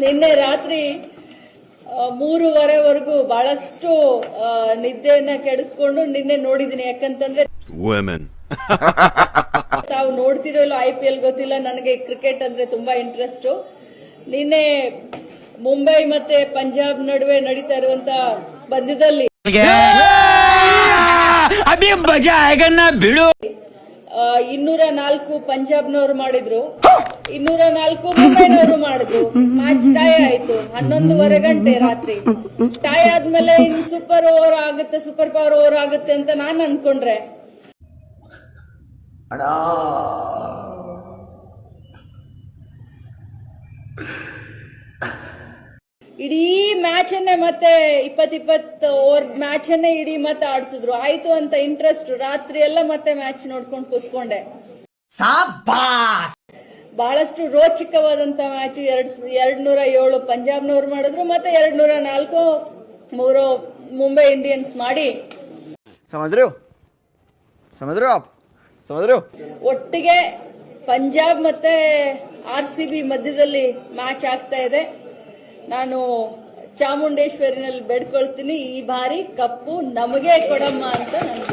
ನಿನ್ನೆ ರಾತ್ರಿ 3:30ವರೆಗೂ ಬಹಳಷ್ಟು ನಿದ್ದೆಯನ್ನ ಕೆಡಿಸ್ಕೊಂಡು ನಿನ್ನೆ ನೋಡಿದೀನಿ. ಯಾಕಂತಂದ್ರೆ ತಾವು ನೋಡ್ತಿರೋ ಇಲ್ಲ IPL ಗೊತ್ತಿಲ್ಲ, ನನಗೆ ಕ್ರಿಕೆಟ್ ಅಂದ್ರೆ ತುಂಬಾ ಇಂಟ್ರೆಸ್ಟ್. ನಿನ್ನೆ ಮುಂಬೈ ಮತ್ತೆ ಪಂಜಾಬ್ ನಡುವೆ ನಡೀತಾ ಇರುವಂತ ಪಂದ್ಯದಲ್ಲಿ 204 ಪಂಜಾಬ್ನವರು ಮಾಡಿದ್ರು, 204 ಮುಂಬೈನವರು ಮಾಡಿದ್ರು. ಮ್ಯಾಚ್ ಟೈ ಆಯ್ತು 11:30 ಗಂಟೆ ರಾತ್ರಿ. ಟೈ ಆದ್ಮೇಲೆ ಇನ್ ಸೂಪರ್ ಪವರ್ ಓವರ್ ಆಗುತ್ತೆ ಅಂತ ನಾನು ಅನ್ಕೊಂಡ್ರೆ ಇಡೀ ಮ್ಯಾಚ್ ಅನ್ನೇ ಮತ್ತೆ 20 ಓವರ್ ಮ್ಯಾಚ್ ಅನ್ನೇ ಇಡೀ ಮತ್ತೆ ಆಡ್ಸಿದ್ರು. ಆಯ್ತು ಅಂತ ಇಂಟ್ರೆಸ್ಟ್ ರಾತ್ರಿ ಎಲ್ಲ ಮತ್ತೆ ಮ್ಯಾಚ್ ನೋಡ್ಕೊಂಡು ಕೂತ್ಕೊಂಡೆ. ಬಹಳಷ್ಟು ರೋಚಕವಾದಂತ ಮ್ಯಾಚ್. 207 ಪಂಜಾಬ್ನವ್ರು ಮಾಡಿದ್ರು, ಮತ್ತೆ 204 ಮುಂಬೈ ಇಂಡಿಯನ್ಸ್ ಮಾಡಿ ಒಟ್ಟಿಗೆ ಪಂಜಾಬ್ ಮತ್ತೆ RCB ಮಧ್ಯದಲ್ಲಿ ಮ್ಯಾಚ್ ಆಗ್ತಾ ಇದೆ. ನಾನು ಚಾಮುಂಡೇಶ್ವರಿನಲ್ಲಿ ಬೇಡ್ಕೊಳ್ತೀನಿ, ಈ ಬಾರಿ ಕಪ್ಪು ನಮಗೆ ಕೊಡಮ್ಮ ಅಂತ ನಾನು